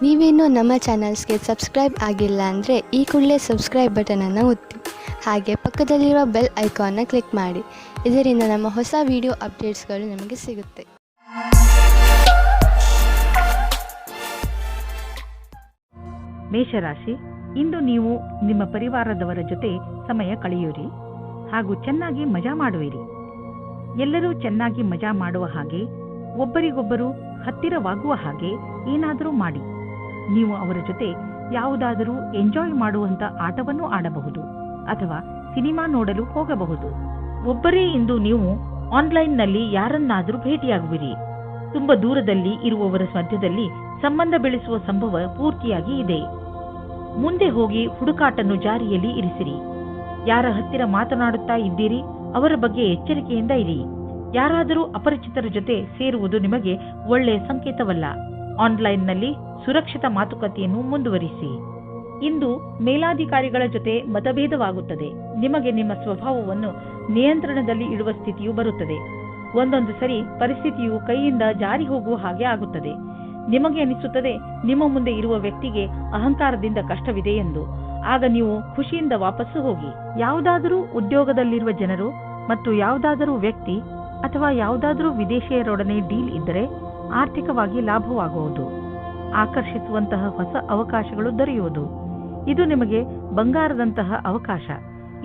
ನೀವೇನೂ ನಮ್ಮ ಚಾನಲ್ಸ್ಗೆ ಸಬ್ಸ್ಕ್ರೈಬ್ ಆಗಿಲ್ಲ ಅಂದರೆ ಈ ಕೂಡಲೇ ಸಬ್ಸ್ಕ್ರೈಬ್ ಬಟನನ್ನು ಒತ್ತಿ ಹಾಗೆ ಪಕ್ಕದಲ್ಲಿರುವ ಬೆಲ್ ಐಕಾನ್ನ ಕ್ಲಿಕ್ ಮಾಡಿ. ಇದರಿಂದ ನಮ್ಮ ಹೊಸ ವಿಡಿಯೋ ಅಪ್ಡೇಟ್ಸ್ಗಳು ನಿಮಗೆ ಸಿಗುತ್ತೆ. ಮೇಷರಾಶಿ, ಇಂದು ನೀವು ನಿಮ್ಮ ಪರಿವಾರದವರ ಜೊತೆ ಸಮಯ ಕಳೆಯುವಿರಿ ಹಾಗೂ ಚೆನ್ನಾಗಿ ಮಜಾ ಮಾಡುವಿರಿ. ಎಲ್ಲರೂ ಚೆನ್ನಾಗಿ ಮಜಾ ಮಾಡುವ ಹಾಗೆ, ಒಬ್ಬರಿಗೊಬ್ಬರು ಹತ್ತಿರವಾಗುವ ಹಾಗೆ ಏನಾದರೂ ಮಾಡಿ. ನೀವು ಅವರ ಜೊತೆ ಯಾವುದಾದರೂ ಎಂಜಾಯ್ ಮಾಡುವಂತ ಆಟವನ್ನು ಆಡಬಹುದು ಅಥವಾ ಸಿನಿಮಾ ನೋಡಲು ಹೋಗಬಹುದು. ಒಬ್ಬರೇ ಇಂದು ನೀವು ಆನ್ಲೈನ್ನಲ್ಲಿ ಯಾರನ್ನಾದರೂ ಭೇಟಿಯಾಗುವಿರಿ. ತುಂಬಾ ದೂರದಲ್ಲಿ ಇರುವವರ ಮಧ್ಯದಲ್ಲಿ ಸಂಬಂಧ ಬೆಳೆಸುವ ಸಂಭವ ಪೂರ್ತಿಯಾಗಿ ಇದೆ. ಮುಂದೆ ಹೋಗಿ ಹುಡುಕಾಟನ್ನು ಜಾರಿಯಲ್ಲಿ ಇರಿಸಿರಿ. ಯಾರ ಹತ್ತಿರ ಮಾತನಾಡುತ್ತಾ ಇದ್ದೀರಿ ಅವರ ಬಗ್ಗೆ ಎಚ್ಚರಿಕೆಯಿಂದ ಇರಿ. ಯಾರಾದರೂ ಅಪರಿಚಿತರ ಜೊತೆ ಸೇರುವುದು ನಿಮಗೆ ಒಳ್ಳೆಯ ಸಂಕೇತವಲ್ಲ. ಆನ್ಲೈನ್ನಲ್ಲಿ ಸುರಕ್ಷಿತ ಮಾತುಕತೆಯನ್ನು ಮುಂದುವರಿಸಿ. ಇಂದು ಮೇಲಾಧಿಕಾರಿಗಳ ಜೊತೆ ಮತಭೇದವಾಗುತ್ತದೆ. ನಿಮಗೆ ನಿಮ್ಮ ಸ್ವಭಾವವನ್ನು ನಿಯಂತ್ರಣದಲ್ಲಿ ಇಡುವ ಸ್ಥಿತಿಯು ಬರುತ್ತದೆ. ಒಂದೊಂದು ಸರಿ ಪರಿಸ್ಥಿತಿಯು ಕೈಯಿಂದ ಜಾರಿ ಹೋಗುವ ಹಾಗೆ ಆಗುತ್ತದೆ. ನಿಮಗೆ ಅನಿಸುತ್ತದೆ ನಿಮ್ಮ ಮುಂದೆ ಇರುವ ವ್ಯಕ್ತಿಗೆ ಅಹಂಕಾರದಿಂದ ಕಷ್ಟವಿದೆ ಎಂದು. ಆಗ ನೀವು ಖುಷಿಯಿಂದ ವಾಪಸ್ಸು ಹೋಗಿ. ಯಾವುದಾದರೂ ಉದ್ಯೋಗದಲ್ಲಿರುವ ಜನರು ಮತ್ತು ಯಾವುದಾದರೂ ವ್ಯಕ್ತಿ ಅಥವಾ ಯಾವುದಾದರೂ ವಿದೇಶಿಯರೊಡನೆ ಡೀಲ್ ಇದ್ದರೆ ಆರ್ಥಿಕವಾಗಿ ಲಾಭವಾಗುವುದು. ಆಕರ್ಷಿಸುವಂತಹ ಹೊಸ ಅವಕಾಶಗಳು ದೊರೆಯುವುದು. ಇದು ನಿಮಗೆ ಬಂಗಾರದಂತಹ ಅವಕಾಶ.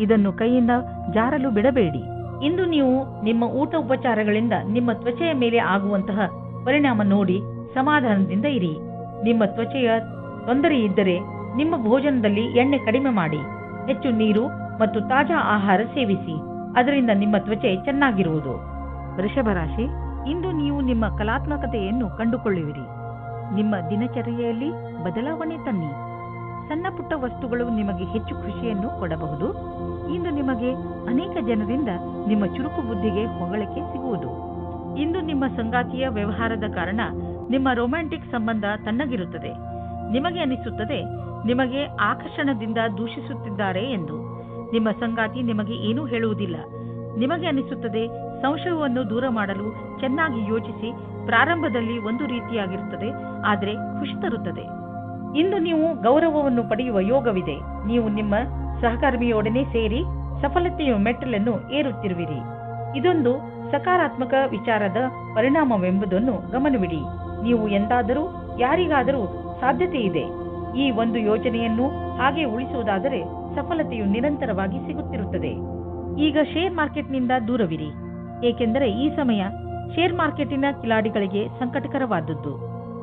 ಇದನ್ನು ಕೈಯಿಂದ ಜಾರಲು ಬಿಡಬೇಡಿ. ಇಂದು ನೀವು ನಿಮ್ಮ ಊಟ ಉಪಚಾರಗಳಿಂದ ನಿಮ್ಮ ತ್ವಚೆಯ ಮೇಲೆ ಆಗುವಂತಹ ಪರಿಣಾಮ ನೋಡಿ ಸಮಾಧಾನದಿಂದ ಇರಿ. ನಿಮ್ಮ ತ್ವಚೆಯ ತೊಂದರೆ ಇದ್ದರೆ ನಿಮ್ಮ ಭೋಜನದಲ್ಲಿ ಎಣ್ಣೆ ಕಡಿಮೆ ಮಾಡಿ. ಹೆಚ್ಚು ನೀರು ಮತ್ತು ತಾಜಾ ಆಹಾರ ಸೇವಿಸಿ. ಅದರಿಂದ ನಿಮ್ಮ ತ್ವಚೆ ಚೆನ್ನಾಗಿರುವುದು. ವೃಷಭ ರಾಶಿ, ಇಂದು ನೀವು ನಿಮ್ಮ ಕಲಾತ್ಮಕತೆಯನ್ನು ಕಂಡುಕೊಳ್ಳುವಿರಿ. ನಿಮ್ಮ ದಿನಚರ್ಯೆಯಲ್ಲಿ ಬದಲಾವಣೆ ತನ್ನಿ. ಸಣ್ಣ ಪುಟ್ಟ ವಸ್ತುಗಳು ನಿಮಗೆ ಹೆಚ್ಚು ಖುಷಿಯನ್ನು ಕೊಡಬಹುದು. ಇಂದು ನಿಮಗೆ ಅನೇಕ ಜನರಿಂದ ನಿಮ್ಮ ಚುರುಕು ಬುದ್ಧಿಗೆ ಹೊಗಳಿಕೆ ಸಿಗುವುದು. ಇಂದು ನಿಮ್ಮ ಸಂಗಾತಿಯ ವ್ಯವಹಾರದ ಕಾರಣ ನಿಮ್ಮ ರೊಮ್ಯಾಂಟಿಕ್ ಸಂಬಂಧ ತಣ್ಣಗಿರುತ್ತದೆ. ನಿಮಗೆ ಅನಿಸುತ್ತದೆ ನಿಮಗೆ ಆಕರ್ಷಣದಿಂದ ದೂಷಿಸುತ್ತಿದ್ದಾರೆ ಎಂದು. ನಿಮ್ಮ ಸಂಗಾತಿ ನಿಮಗೆ ಏನೂ ಹೇಳುವುದಿಲ್ಲ. ನಿಮಗೆ ಅನಿಸುತ್ತದೆ ಸಂಶಯವನ್ನು ದೂರ ಮಾಡಲು ಚೆನ್ನಾಗಿ ಯೋಚಿಸಿ. ಪ್ರಾರಂಭದಲ್ಲಿ ಒಂದು ರೀತಿಯಾಗಿರುತ್ತದೆ, ಆದರೆ ಖುಷಿ ತರುತ್ತದೆ. ಇಂದು ನೀವು ಗೌರವವನ್ನು ಪಡೆಯುವ ಯೋಗವಿದೆ. ನೀವು ನಿಮ್ಮ ಸಹಕರ್ಮಿಯೊಡನೆ ಸೇರಿ ಸಫಲತೆಯ ಮೆಟ್ಟಲನ್ನು ಏರುತ್ತಿರುವಿರಿ. ಇದೊಂದು ಸಕಾರಾತ್ಮಕ ವಿಚಾರದ ಪರಿಣಾಮವೆಂಬುದನ್ನು ಗಮನವಿಡಿ. ನೀವು ಎಂದಾದರೂ ಯಾರಿಗಾದರೂ ಸಾಧ್ಯತೆ ಇದೆ. ಈ ಒಂದು ಯೋಜನೆಯನ್ನು ಹಾಗೆ ಉಳಿಸುವುದಾದರೆ ಸಫಲತೆಯು ನಿರಂತರವಾಗಿ ಸಿಗುತ್ತಿರುತ್ತದೆ. ಈಗ ಶೇರ್ ಮಾರ್ಕೆಟ್ನಿಂದ ದೂರವಿರಿ, ಏಕೆಂದರೆ ಈ ಸಮಯ ಶೇರ್ ಮಾರ್ಕೆಟಿನ ಕಿಲಾಡಿಗಳಿಗೆ ಸಂಕಟಕರವಾದದ್ದು.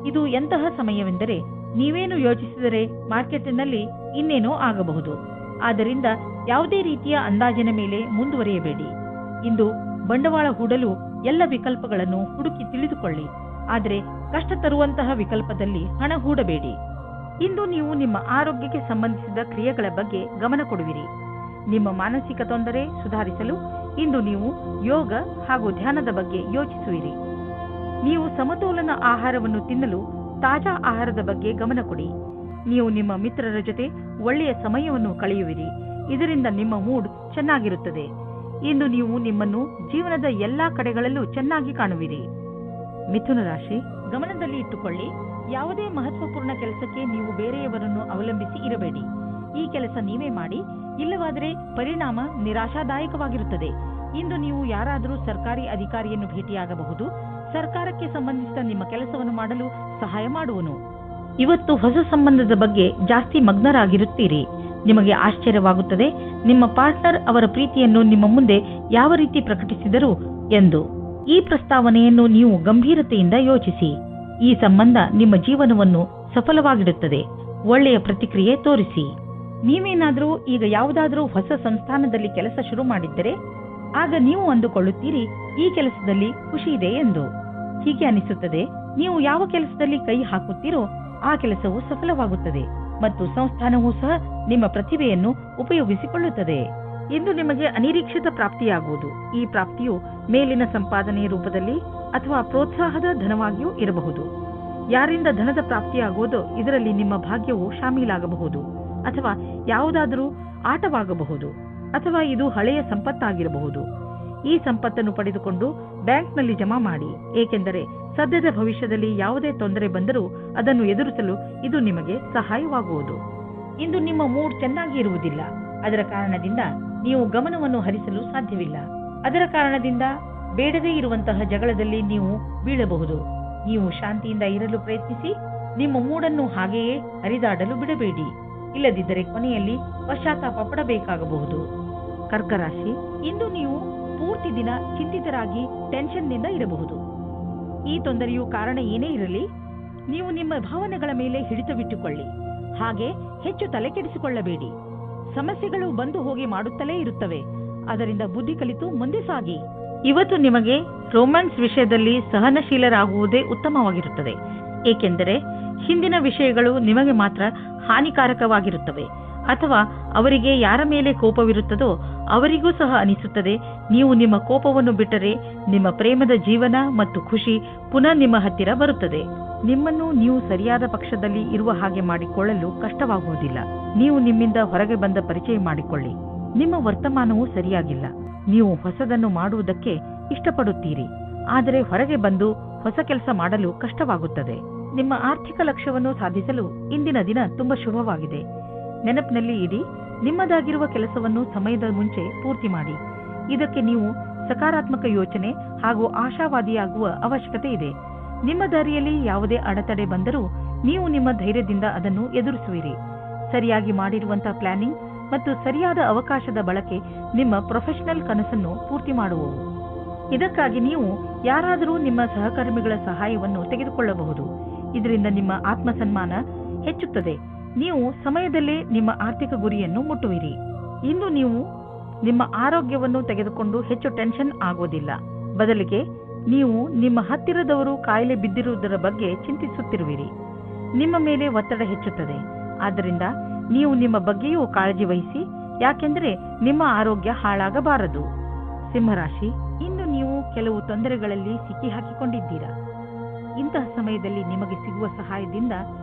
ಇದು ಎಂತಹ ಸಮಯವೆಂದರೆ ನೀವೇನು ಯೋಚಿಸಿದರೆ ಮಾರ್ಕೆಟಿನಲ್ಲಿ ಇನ್ನೇನೋ ಆಗಬಹುದು. ಆದ್ದರಿಂದ ಯಾವುದೇ ರೀತಿಯ ಅಂದಾಜಿನ ಮೇಲೆ ಮುಂದುವರಿಯಬೇಡಿ. ಇಂದು ಬಂಡವಾಳ ಹೂಡಲು ಎಲ್ಲ ವಿಕಲ್ಪಗಳನ್ನು ಹುಡುಕಿ ತಿಳಿದುಕೊಳ್ಳಿ, ಆದರೆ ಕಷ್ಟ ತರುವಂತಹ ವಿಕಲ್ಪದಲ್ಲಿ ಹಣ ಹೂಡಬೇಡಿ. ಇಂದು ನೀವು ನಿಮ್ಮ ಆರೋಗ್ಯಕ್ಕೆ ಸಂಬಂಧಿಸಿದ ಕ್ರಿಯೆಗಳ ಬಗ್ಗೆ ಗಮನ ಕೊಡುವಿರಿ. ನಿಮ್ಮ ಮಾನಸಿಕ ತೊಂದರೆ ಸುಧಾರಿಸಲು ಇಂದು ನೀವು ಯೋಗ ಹಾಗೂ ಧ್ಯಾನದ ಬಗ್ಗೆ ಯೋಚಿಸುವಿರಿ. ನೀವು ಸಮತೋಲನ ಆಹಾರವನ್ನು ತಿನ್ನಲು ತಾಜಾ ಆಹಾರದ ಬಗ್ಗೆ ಗಮನ ಕೊಡಿ. ನೀವು ನಿಮ್ಮ ಮಿತ್ರರ ಜೊತೆ ಒಳ್ಳೆಯ ಸಮಯವನ್ನು ಕಳೆಯುವಿರಿ. ಇದರಿಂದ ನಿಮ್ಮ ಮೂಡ್ ಚೆನ್ನಾಗಿರುತ್ತದೆ. ಇಂದು ನೀವು ನಿಮ್ಮನ್ನು ಜೀವನದ ಎಲ್ಲಾ ಕಡೆಗಳಲ್ಲೂ ಚೆನ್ನಾಗಿ ಕಾಣುವಿರಿ. ಮಿಥುನ ರಾಶಿ, ಗಮನದಲ್ಲಿ ಇಟ್ಟುಕೊಳ್ಳಿ, ಯಾವುದೇ ಮಹತ್ವಪೂರ್ಣ ಕೆಲಸಕ್ಕೆ ನೀವು ಬೇರೆಯವರನ್ನು ಅವಲಂಬಿಸಿ ಇರಬೇಡಿ. ಈ ಕೆಲಸ ನೀವೇ ಮಾಡಿ, ಇಲ್ಲವಾದರೆ ಪರಿಣಾಮ ನಿರಾಶಾದಾಯಕವಾಗಿರುತ್ತದೆ. ಇಂದು ನೀವು ಯಾರಾದರೂ ಸರ್ಕಾರಿ ಅಧಿಕಾರಿಯನ್ನು ಭೇಟಿಯಾಗಬಹುದು. ಸರ್ಕಾರಕ್ಕೆ ಸಂಬಂಧಿಸಿದ ನಿಮ್ಮ ಕೆಲಸವನ್ನು ಮಾಡಲು ಸಹಾಯ ಮಾಡುವನು. ಇವತ್ತು ಹೊಸ ಸಂಬಂಧದ ಬಗ್ಗೆ ಜಾಸ್ತಿ ಮಗ್ನರಾಗಿರುತ್ತೀರಿ. ನಿಮಗೆ ಆಶ್ಚರ್ಯವಾಗುತ್ತದೆ ನಿಮ್ಮ ಪಾರ್ಟ್ನರ್ ಅವರ ಪ್ರೀತಿಯನ್ನು ನಿಮ್ಮ ಮುಂದೆ ಯಾವ ರೀತಿ ಪ್ರಕಟಿಸಿದರು ಎಂದು. ಈ ಪ್ರಸ್ತಾವನೆಯನ್ನು ನೀವು ಗಂಭೀರತೆಯಿಂದ ಯೋಚಿಸಿ. ಈ ಸಂಬಂಧ ನಿಮ್ಮ ಜೀವನವನ್ನು ಸಫಲವಾಗಿಡುತ್ತದೆ. ಒಳ್ಳೆಯ ಪ್ರತಿಕ್ರಿಯೆ ತೋರಿಸಿ. ನೀವೇನಾದರೂ ಈಗ ಯಾವುದಾದರೂ ಹೊಸ ಸಂಸ್ಥಾನದಲ್ಲಿ ಕೆಲಸ ಶುರು ಮಾಡಿದ್ದರೆ ಆಗ ನೀವು ಅಂದುಕೊಳ್ಳುತ್ತೀರಿ ಈ ಕೆಲಸದಲ್ಲಿ ಖುಷಿ ಇದೆ ಎಂದು. ಹೀಗೆ ಅನಿಸುತ್ತದೆ. ನೀವು ಯಾವ ಕೆಲಸದಲ್ಲಿ ಕೈ ಹಾಕುತ್ತೀರೋ ಆ ಕೆಲಸವು ಸಫಲವಾಗುತ್ತದೆ ಮತ್ತು ಸಂಸ್ಥಾನವೂ ಸಹ ನಿಮ್ಮ ಪ್ರತಿಭೆಯನ್ನು ಉಪಯೋಗಿಸಿಕೊಳ್ಳುತ್ತದೆ. ಇಂದು ನಿಮಗೆ ಅನಿರೀಕ್ಷಿತ ಪ್ರಾಪ್ತಿಯಾಗುವುದು. ಈ ಪ್ರಾಪ್ತಿಯು ಮೇಲಿನ ಸಂಪಾದನೆಯ ರೂಪದಲ್ಲಿ ಅಥವಾ ಪ್ರೋತ್ಸಾಹದ ಧನವಾಗಿಯೂ ಇರಬಹುದು. ಯಾರಿಂದ ಧನದ ಪ್ರಾಪ್ತಿಯಾಗುವುದೋ ಇದರಲ್ಲಿ ನಿಮ್ಮ ಭಾಗ್ಯವು ಶಾಮೀಲಾಗಬಹುದು, ಅಥವಾ ಯಾವುದಾದರೂ ಆಟವಾಗಬಹುದು, ಅಥವಾ ಇದು ಹಳೆಯ ಸಂಪತ್ತಾಗಿರಬಹುದು. ಈ ಸಂಪತ್ತನ್ನು ಪಡೆದುಕೊಂಡು ಬ್ಯಾಂಕ್ನಲ್ಲಿ ಜಮಾ ಮಾಡಿ, ಏಕೆಂದರೆ ಸದ್ಯದ ಭವಿಷ್ಯದಲ್ಲಿ ಯಾವುದೇ ತೊಂದರೆ ಬಂದರೂ ಅದನ್ನು ಎದುರಿಸಲು ಇದು ನಿಮಗೆ ಸಹಾಯವಾಗುವುದು. ಇಂದು ನಿಮ್ಮ ಮೂಡ್ ಚೆನ್ನಾಗಿ ಇರುವುದಿಲ್ಲ. ಅದರ ಕಾರಣದಿಂದ ನೀವು ಗಮನವನ್ನು ಹರಿಸಲು ಸಾಧ್ಯವಿಲ್ಲ. ಅದರ ಕಾರಣದಿಂದ ಬೇಡದೇ ಇರುವಂತಹ ಜಗಳದಲ್ಲಿ ನೀವು ಬೀಳಬಹುದು. ನೀವು ಶಾಂತಿಯಿಂದ ಇರಲು ಪ್ರಯತ್ನಿಸಿ. ನಿಮ್ಮ ಮೂಡನ್ನು ಹಾಗೆಯೇ ಹರಿದಾಡಲು ಬಿಡಬೇಡಿ. ಇಲ್ಲದಿದ್ದರೆ ಕೊನೆಯಲ್ಲಿ ಪಶ್ಚಾತ್ತಾಪ ಪಡಬೇಕಾಗಬಹುದು. ಕರ್ಕ ರಾಶಿ, ಇಂದು ನೀವು ಪೂರ್ತಿ ದಿನ ಚಿಂತಿತರಾಗಿ ಟೆನ್ಷನ್ನಿಂದ ಇರಬಹುದು. ಈ ತೊಂದರೆಯು ಕಾರಣ ಏನೇ ಇರಲಿ, ನೀವು ನಿಮ್ಮ ಭಾವನೆಗಳ ಮೇಲೆ ಹಿಡಿತವಿಟ್ಟುಕೊಳ್ಳಿ. ಹಾಗೆ ಹೆಚ್ಚು ತಲೆ ಕೆಡಿಸಿಕೊಳ್ಳಬೇಡಿ. ಸಮಸ್ಯೆಗಳು ಬಂದು ಹೋಗಿ ಮಾಡುತ್ತಲೇ ಇರುತ್ತವೆ. ಅದರಿಂದ ಬುದ್ಧಿ ಕಲಿತು ಮುಂದೆ ಸಾಗಿ. ಇವತ್ತು ನಿಮಗೆ ರೋಮ್ಯಾನ್ಸ್ ವಿಷಯದಲ್ಲಿ ಸಹನಶೀಲರಾಗುವುದೇ ಉತ್ತಮವಾಗಿರುತ್ತದೆ. ಏಕೆಂದರೆ ಹಿಂದಿನ ವಿಷಯಗಳು ನಿಮಗೆ ಮಾತ್ರ ಹಾನಿಕಾರಕವಾಗಿರುತ್ತವೆ. ಅಥವಾ ಅವರಿಗೆ ಯಾರ ಮೇಲೆ ಕೋಪವಿರುತ್ತದೋ ಅವರಿಗೂ ಸಹ ಅನಿಸುತ್ತದೆ. ನೀವು ನಿಮ್ಮ ಕೋಪವನ್ನು ಬಿಟ್ಟರೆ ನಿಮ್ಮ ಪ್ರೇಮದ ಜೀವನ ಮತ್ತು ಖುಷಿ ಪುನಃ ನಿಮ್ಮ ಹತ್ತಿರ ಬರುತ್ತದೆ. ನಿಮ್ಮನ್ನು ನೀವು ಸರಿಯಾದ ಪಕ್ಷದಲ್ಲಿ ಇರುವ ಹಾಗೆ ಮಾಡಿಕೊಳ್ಳಲು ಕಷ್ಟವಾಗುವುದಿಲ್ಲ. ನೀವು ನಿಮ್ಮಿಂದ ಹೊರಗೆ ಬಂದ ಪರಿಚಯ ಮಾಡಿಕೊಳ್ಳಿ. ನಿಮ್ಮ ವರ್ತಮಾನವೂ ಸರಿಯಾಗಿಲ್ಲ. ನೀವು ಹೊಸದನ್ನು ಮಾಡುವುದಕ್ಕೆ ಇಷ್ಟಪಡುತ್ತೀರಿ, ಆದರೆ ಹೊರಗೆ ಬಂದು ಹೊಸ ಕೆಲಸ ಮಾಡಲು ಕಷ್ಟವಾಗುತ್ತದೆ. ನಿಮ್ಮ ಆರ್ಥಿಕ ಲಕ್ಷ್ಯವನ್ನು ಸಾಧಿಸಲು ಇಂದಿನ ದಿನ ತುಂಬಾ ಶುಭವಾಗಿದೆ. ನೆನಪಿನಲ್ಲಿ ಇಡಿ, ನಿಮ್ಮದಾಗಿರುವ ಕೆಲಸವನ್ನು ಸಮಯದ ಮುಂಚೆ ಪೂರ್ತಿ ಮಾಡಿ. ಇದಕ್ಕೆ ನೀವು ಸಕಾರಾತ್ಮಕ ಯೋಚನೆ ಹಾಗೂ ಆಶಾವಾದಿಯಾಗುವ ಅವಶ್ಯಕತೆ ಇದೆ. ನಿಮ್ಮ ದಾರಿಯಲ್ಲಿ ಯಾವುದೇ ಅಡೆತಡೆ ಬಂದರೂ ನೀವು ನಿಮ್ಮ ಧೈರ್ಯದಿಂದ ಅದನ್ನು ಎದುರಿಸುವಿರಿ. ಸರಿಯಾಗಿ ಮಾಡಿರುವಂತಹ ಪ್ಲಾನಿಂಗ್ ಮತ್ತು ಸರಿಯಾದ ಅವಕಾಶದ ಬಳಕೆ ನಿಮ್ಮ ಪ್ರೊಫೆಷನಲ್ ಕನಸನ್ನು ಪೂರ್ತಿ ಮಾಡುವವು. ಇದಕ್ಕಾಗಿ ನೀವು ಯಾರಾದರೂ ನಿಮ್ಮ ಸಹಕರ್ಮಿಗಳ ಸಹಾಯವನ್ನು ತೆಗೆದುಕೊಳ್ಳಬಹುದು. ಇದರಿಂದ ನಿಮ್ಮ ಆತ್ಮಸನ್ಮಾನ ಹೆಚ್ಚುತ್ತದೆ. ನೀವು ಸಮಯದಲ್ಲೇ ನಿಮ್ಮ ಆರ್ಥಿಕ ಗುರಿಯನ್ನು ಮುಟ್ಟುವಿರಿ. ಇಂದು ನೀವು ನಿಮ್ಮ ಆರೋಗ್ಯವನ್ನು ತೆಗೆದುಕೊಂಡು ಹೆಚ್ಚು ಟೆನ್ಷನ್ ಆಗುವುದಿಲ್ಲ. ಬದಲಿಗೆ ನೀವು ನಿಮ್ಮ ಹತ್ತಿರದವರು ಕಾಯಿಲೆ ಬಿದ್ದಿರುವುದರ ಬಗ್ಗೆ ಚಿಂತಿಸುತ್ತಿರುವಿರಿ. ನಿಮ್ಮ ಮೇಲೆ ಒತ್ತಡ ಹೆಚ್ಚುತ್ತದೆ. ಆದ್ದರಿಂದ ನೀವು ನಿಮ್ಮ ಬಗ್ಗೆಯೂ ಕಾಳಜಿ ವಹಿಸಿ, ಯಾಕೆಂದರೆ ನಿಮ್ಮ ಆರೋಗ್ಯ ಹಾಳಾಗಬಾರದು. ಸಿಂಹರಾಶಿ, ಇಂದು ನೀವು ಕೆಲವು ತೊಂದರೆಗಳಲ್ಲಿ ಸಿಕ್ಕಿ ಹಾಕಿಕೊಂಡಿದ್ದೀರಾ. ಇಂತಹ ಸಮಯದಲ್ಲಿ ನಿಮಗೆ ಸಿಗುವ ಸಹಾಯದಿಂದ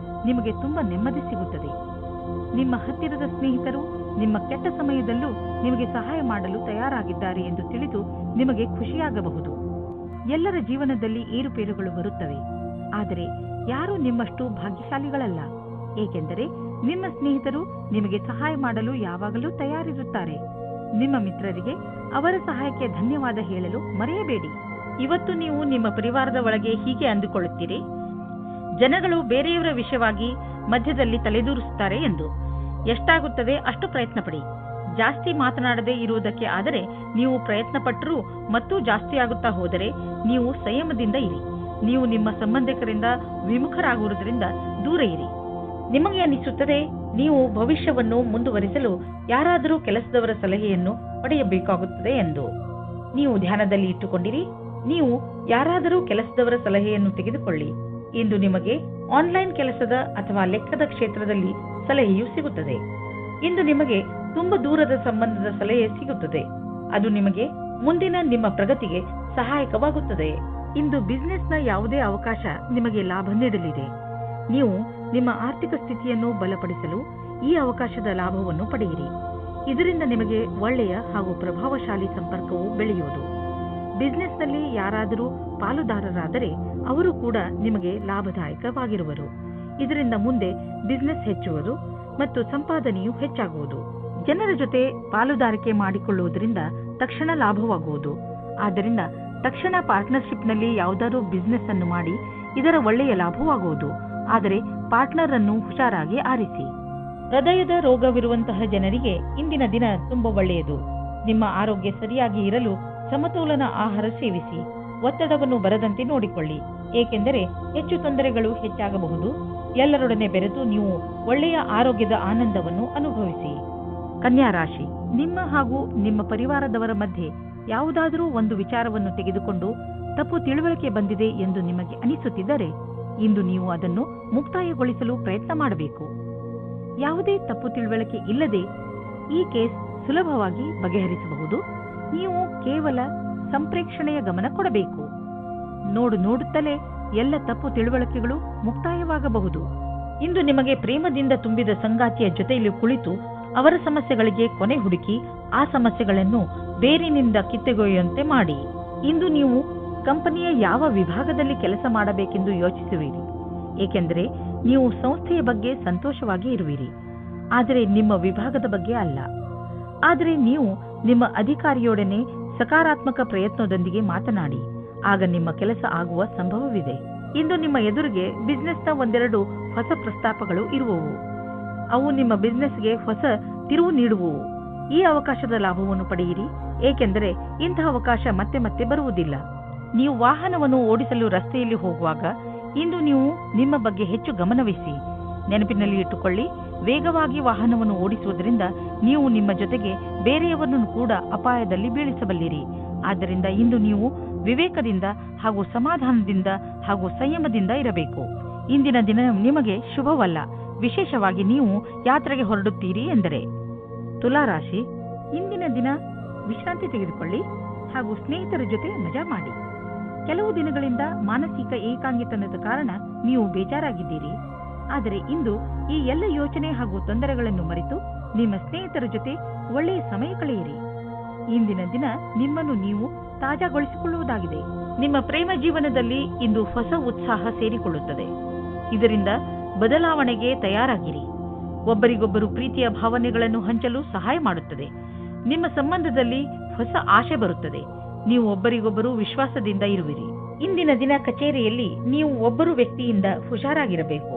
ನಿಮಗೆ ತುಂಬಾ ನೆಮ್ಮದಿ ಸಿಗುತ್ತದೆ. ನಿಮ್ಮ ಹತ್ತಿರದ ಸ್ನೇಹಿತರು ನಿಮ್ಮ ಕೆಟ್ಟ ಸಮಯದಲ್ಲೂ ನಿಮಗೆ ಸಹಾಯ ಮಾಡಲು ತಯಾರಾಗಿದ್ದಾರೆ ಎಂದು ತಿಳಿದು ನಿಮಗೆ ಖುಷಿಯಾಗಬಹುದು. ಎಲ್ಲರ ಜೀವನದಲ್ಲಿ ಏರುಪೇರುಗಳು ಬರುತ್ತವೆ, ಆದರೆ ಯಾರೂ ನಿಮ್ಮಷ್ಟು ಭಾಗ್ಯಶಾಲಿಗಳಲ್ಲ. ಏಕೆಂದರೆ ನಿಮ್ಮ ಸ್ನೇಹಿತರು ನಿಮಗೆ ಸಹಾಯ ಮಾಡಲು ಯಾವಾಗಲೂ ತಯಾರಿರುತ್ತಾರೆ. ನಿಮ್ಮ ಮಿತ್ರರಿಗೆ ಅವರ ಸಹಾಯಕ್ಕೆ ಧನ್ಯವಾದ ಹೇಳಲು ಮರೆಯಬೇಡಿ. ಇವತ್ತು ನೀವು ನಿಮ್ಮ ಪರಿವಾರದ ಒಳಗೆ ಹೀಗೆ ಅಂದುಕೊಳ್ಳುತ್ತೀರಿ, ಜನಗಳು ಬೇರೆಯವರ ವಿಷಯವಾಗಿ ಮಧ್ಯದಲ್ಲಿ ತಲೆದೂರಿಸುತ್ತಾರೆ ಎಂದು. ಎಷ್ಟಾಗುತ್ತದೆ ಅಷ್ಟು ಪ್ರಯತ್ನ ಪಡಿ. ಜಾಸ್ತಿ ಮಾತನಾಡದೇ ಇರುವುದಕ್ಕೆ ಆದರೆ ನೀವು ಪ್ರಯತ್ನ ಪಟ್ಟರೂ ಮತ್ತೂ ಜಾಸ್ತಿ ಆಗುತ್ತಾ ಹೋದರೆ ನೀವು ಸಂಯಮದಿಂದ ಇರಿ. ನೀವು ನಿಮ್ಮ ಸಂಬಂಧಿಕರಿಂದ ವಿಮುಖರಾಗುವುದರಿಂದ ದೂರ ಇರಿ. ನಿಮಗೆ ಅನಿಸುತ್ತದೆ ನೀವು ಭವಿಷ್ಯವನ್ನು ಮುಂದುವರಿಸಲು ಯಾರಾದರೂ ಕೆಲಸದವರ ಸಲಹೆಯನ್ನು ಪಡೆಯಬೇಕಾಗುತ್ತದೆ ಎಂದು. ನೀವು ಧ್ಯಾನದಲ್ಲಿ ಇಟ್ಟುಕೊಂಡಿರಿ. ನೀವು ಯಾರಾದರೂ ಕೆಲಸದವರ ಸಲಹೆಯನ್ನು ತೆಗೆದುಕೊಳ್ಳಿ. ಇಂದು ನಿಮಗೆ ಆನ್ಲೈನ್ ಕೆಲಸದ ಅಥವಾ ಲೆಕ್ಕದ ಕ್ಷೇತ್ರದಲ್ಲಿ ಸಲಹೆಯು ಸಿಗುತ್ತದೆ. ಇಂದು ನಿಮಗೆ ತುಂಬಾ ದೂರದ ಸಂಬಂಧದ ಸಲಹೆ ಸಿಗುತ್ತದೆ. ಅದು ನಿಮಗೆ ಮುಂದಿನ ನಿಮ್ಮ ಪ್ರಗತಿಗೆ ಸಹಾಯಕವಾಗುತ್ತದೆ. ಇಂದು ಬಿಸಿನೆಸ್ನ ಯಾವುದೇ ಅವಕಾಶ ನಿಮಗೆ ಲಾಭ ನೀಡಲಿದೆ. ನೀವು ನಿಮ್ಮ ಆರ್ಥಿಕ ಸ್ಥಿತಿಯನ್ನು ಬಲಪಡಿಸಲು ಈ ಅವಕಾಶದ ಲಾಭವನ್ನು ಪಡೆಯಿರಿ. ಇದರಿಂದ ನಿಮಗೆ ಒಳ್ಳೆಯ ಹಾಗೂ ಪ್ರಭಾವಶಾಲಿ ಸಂಪರ್ಕವು ಬೆಳೆಯುವುದು. ಬಿಸಿನೆಸ್ನಲ್ಲಿ ಯಾರಾದರೂ ಪಾಲುದಾರರಾದರೆ ಅವರು ಕೂಡ ನಿಮಗೆ ಲಾಭದಾಯಕವಾಗಿರುವರು. ಇದರಿಂದ ಮುಂದೆ ಬಿಸಿನೆಸ್ ಹೆಚ್ಚುವುದು ಮತ್ತು ಸಂಪಾದನೆಯು ಹೆಚ್ಚಾಗುವುದು. ಜನರ ಜೊತೆ ಪಾಲುದಾರಿಕೆ ಮಾಡಿಕೊಳ್ಳುವುದರಿಂದ ತಕ್ಷಣ ಲಾಭವಾಗುವುದು. ಆದ್ದರಿಂದ ತಕ್ಷಣ ಪಾರ್ಟ್ನರ್ಶಿಪ್ನಲ್ಲಿ ಯಾವುದಾದ್ರೂ ಬಿಸಿನೆಸ್ ಅನ್ನು ಮಾಡಿ ಇದರ ಒಳ್ಳೆಯ ಲಾಭವಾಗುವುದು. ಆದರೆ ಪಾರ್ಟ್ನರ್ ಅನ್ನು ಹುಷಾರಾಗಿ ಆರಿಸಿ. ಹೃದಯದ ರೋಗವಿರುವಂತಹ ಜನರಿಗೆ ಇಂದಿನ ದಿನ ತುಂಬಾ ಒಳ್ಳೆಯದು. ನಿಮ್ಮ ಆರೋಗ್ಯ ಸರಿಯಾಗಿ ಇರಲು ಸಮತೋಲನ ಆಹಾರ ಸೇವಿಸಿ. ಒತ್ತಡವನ್ನು ಬರದಂತೆ ನೋಡಿಕೊಳ್ಳಿ, ಏಕೆಂದರೆ ಹೆಚ್ಚು ತೊಂದರೆಗಳು ಹೆಚ್ಚಾಗಬಹುದು. ಎಲ್ಲರೊಡನೆ ಬೆರೆತು ನೀವು ಒಳ್ಳೆಯ ಆರೋಗ್ಯದ ಆನಂದವನ್ನು ಅನುಭವಿಸಿ. ಕನ್ಯಾ ರಾಶಿ, ನಿಮ್ಮ ಹಾಗೂ ನಿಮ್ಮ ಪರಿವಾರದವರ ಮಧ್ಯೆ ಯಾವುದಾದರೂ ಒಂದು ವಿಚಾರವನ್ನು ತೆಗೆದುಕೊಂಡು ತಪ್ಪು ತಿಳುವಳಿಕೆ ಬಂದಿದೆ ಎಂದು ನಿಮಗೆ ಅನಿಸುತ್ತಿದ್ದರೆ ಇಂದು ನೀವು ಅದನ್ನು ಮುಕ್ತಾಯಗೊಳಿಸಲು ಪ್ರಯತ್ನ ಮಾಡಬೇಕು. ಯಾವುದೇ ತಪ್ಪು ತಿಳುವಳಿಕೆ ಇಲ್ಲದೆ ಈ ಕೇಸ್ ಸುಲಭವಾಗಿ ಬಗೆಹರಿಸಬಹುದು. ನೀವು ಕೇವಲ ಸಂಪ್ರೇಕ್ಷಣೆಯ ಗಮನ ಕೊಡಬೇಕು. ನೋಡುತ್ತಲೇ ಎಲ್ಲ ತಪ್ಪು ತಿಳುವಳಿಕೆಗಳು ಮುಕ್ತಾಯವಾಗಬಹುದು. ಇಂದು ನಿಮಗೆ ಪ್ರೇಮದಿಂದ ತುಂಬಿದ ಸಂಗಾತಿಯ ಜೊತೆಯಲ್ಲಿ ಕುಳಿತು ಅವರ ಸಮಸ್ಯೆಗಳಿಗೆ ಕೊನೆ ಹುಡುಕಿ ಆ ಸಮಸ್ಯೆಗಳನ್ನು ಬೇರಿನಿಂದ ಕಿತ್ತೊಗೆಯುವಂತೆ ಮಾಡಿ. ಇಂದು ನೀವು ಕಂಪನಿಯ ಯಾವ ವಿಭಾಗದಲ್ಲಿ ಕೆಲಸ ಮಾಡಬೇಕೆಂದು ಯೋಚಿಸುವಿರಿ, ಏಕೆಂದರೆ ನೀವು ಸಂಸ್ಥೆಯ ಬಗ್ಗೆ ಸಂತೋಷವಾಗಿ ಇರುವಿರಿ, ಆದರೆ ನಿಮ್ಮ ವಿಭಾಗದ ಬಗ್ಗೆ ಅಲ್ಲ. ಆದರೆ ನೀವು ನಿಮ್ಮ ಅಧಿಕಾರಿಯೊಡನೆ ಸಕಾರಾತ್ಮಕ ಪ್ರಯತ್ನದೊಂದಿಗೆ ಮಾತನಾಡಿ, ಆಗ ನಿಮ್ಮ ಕೆಲಸ ಆಗುವ ಸಂಭವವಿದೆ. ಇಂದು ನಿಮ್ಮ ಎದುರಿಗೆ ಬಿಸ್ನೆಸ್ನ ಒಂದೆರಡು ಹೊಸ ಪ್ರಸ್ತಾಪಗಳು ಇರುವವು. ಅವು ನಿಮ್ಮ ಬಿಸ್ನೆಸ್ಗೆ ಹೊಸ ತಿರುವು ನೀಡುವವು. ಈ ಅವಕಾಶದ ಲಾಭವನ್ನು ಪಡೆಯಿರಿ, ಏಕೆಂದರೆ ಇಂತಹ ಅವಕಾಶ ಮತ್ತೆ ಮತ್ತೆ ಬರುವುದಿಲ್ಲ. ನೀವು ವಾಹನವನ್ನು ಓಡಿಸಲು ರಸ್ತೆಯಲ್ಲಿ ಹೋಗುವಾಗ ಇಂದು ನೀವು ನಿಮ್ಮ ಬಗ್ಗೆ ಹೆಚ್ಚು ಗಮನವಹಿಸಿ. ನೆನಪಿನಲ್ಲಿ ಇಟ್ಟುಕೊಳ್ಳಿ, ವೇಗವಾಗಿ ವಾಹನವನ್ನು ಓಡಿಸುವುದರಿಂದ ನೀವು ನಿಮ್ಮ ಜೊತೆಗೆ ಬೇರೆಯವರನ್ನು ಕೂಡ ಅಪಾಯದಲ್ಲಿ ಬೀಳಿಸಬಲ್ಲಿರಿ. ಆದ್ದರಿಂದ ಇಂದು ನೀವು ವಿವೇಕದಿಂದ ಹಾಗೂ ಸಮಾಧಾನದಿಂದ ಹಾಗೂ ಸಂಯಮದಿಂದ ಇರಬೇಕು. ಇಂದಿನ ದಿನ ನಿಮಗೆ ಶುಭವಲ್ಲ, ವಿಶೇಷವಾಗಿ ನೀವು ಯಾತ್ರೆಗೆ ಹೊರಡುತ್ತೀರಿ ಎಂದರೆ. ತುಲಾರಾಶಿ, ಇಂದಿನ ದಿನ ವಿಶ್ರಾಂತಿ ತೆಗೆದುಕೊಳ್ಳಿ ಹಾಗೂ ಸ್ನೇಹಿತರ ಜೊತೆ ಮಜಾ ಮಾಡಿ. ಕೆಲವು ದಿನಗಳಿಂದ ಮಾನಸಿಕ ಏಕಾಂಗಿತನದ ಕಾರಣ ನೀವು ಬೇಜಾರಾಗಿದ್ದೀರಿ. ಆದರೆ ಇಂದು ಈ ಎಲ್ಲ ಯೋಚನೆ ಹಾಗೂ ತೊಂದರೆಗಳನ್ನು ಮರೆತು ನಿಮ್ಮ ಸ್ನೇಹಿತರ ಜೊತೆ ಒಳ್ಳೆಯ ಸಮಯ ಕಳೆಯಿರಿ. ಇಂದಿನ ದಿನ ನಿಮ್ಮನ್ನು ನೀವು ತಾಜಾಗೊಳಿಸಿಕೊಳ್ಳುವುದಾಗಿದೆ. ನಿಮ್ಮ ಪ್ರೇಮ ಜೀವನದಲ್ಲಿ ಇಂದು ಹೊಸ ಉತ್ಸಾಹ ಸೇರಿಕೊಳ್ಳುತ್ತದೆ. ಇದರಿಂದ ಬದಲಾವಣೆಗೆ ತಯಾರಾಗಿರಿ. ಒಬ್ಬರಿಗೊಬ್ಬರು ಪ್ರೀತಿಯ ಭಾವನೆಗಳನ್ನು ಹಂಚಲು ಸಹಾಯ ಮಾಡುತ್ತದೆ. ನಿಮ್ಮ ಸಂಬಂಧದಲ್ಲಿ ಹೊಸ ಆಶೆ ಬರುತ್ತದೆ. ನೀವು ಒಬ್ಬರಿಗೊಬ್ಬರು ವಿಶ್ವಾಸದಿಂದ ಇರುವಿರಿ. ಇಂದಿನ ದಿನ ಕಚೇರಿಯಲ್ಲಿ ನೀವು ಒಬ್ಬರು ವ್ಯಕ್ತಿಯಿಂದ ಹುಷಾರಾಗಿರಬೇಕು,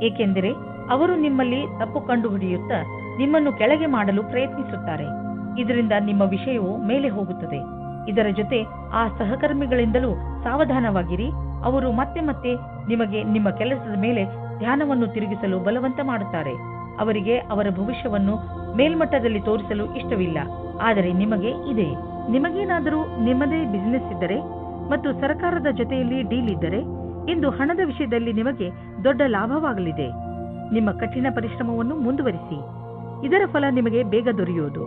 ಏಕೆಂದರೆ ಅವರು ನಿಮ್ಮಲ್ಲಿ ತಪ್ಪು ಕಂಡುಹಿಡಿಯುತ್ತಾ ನಿಮ್ಮನ್ನು ಕೆಳಗೆ ಮಾಡಲು ಪ್ರಯತ್ನಿಸುತ್ತಾರೆ. ಇದರಿಂದ ನಿಮ್ಮ ವಿಷಯವು ಮೇಲೆ ಹೋಗುತ್ತದೆ. ಇದರ ಜೊತೆ ಆ ಸಹಕರ್ಮಿಗಳಿಂದಲೂ ಸಾವಧಾನವಾಗಿರಿ. ಅವರು ಮತ್ತೆ ಮತ್ತೆ ನಿಮಗೆ ನಿಮ್ಮ ಕೆಲಸದ ಮೇಲೆ ಧ್ಯಾನವನ್ನು ತಿರುಗಿಸಲು ಬಲವಂತ ಮಾಡುತ್ತಾರೆ. ಅವರಿಗೆ ಅವರ ಭವಿಷ್ಯವನ್ನು ಮೇಲ್ಮಟ್ಟದಲ್ಲಿ ತೋರಿಸಲು ಇಷ್ಟವಿಲ್ಲ, ಆದರೆ ನಿಮಗೆ ಇದೆ. ನಿಮಗೇನಾದರೂ ನಿಮ್ಮದೇ ಬಿಸಿನೆಸ್ ಇದ್ದರೆ ಮತ್ತು ಸರ್ಕಾರದ ಜೊತೆಯಲ್ಲಿ ಡೀಲ್ ಇದ್ದರೆ ಇಂದು ಹಣದ ವಿಷಯದಲ್ಲಿ ನಿಮಗೆ ದೊಡ್ಡ ಲಾಭವಾಗಲಿದೆ. ನಿಮ್ಮ ಕಠಿಣ ಪರಿಶ್ರಮವನ್ನು ಮುಂದುವರಿಸಿ. ಇದರ ಫಲ ನಿಮಗೆ ಬೇಗ ದೊರೆಯುವುದು,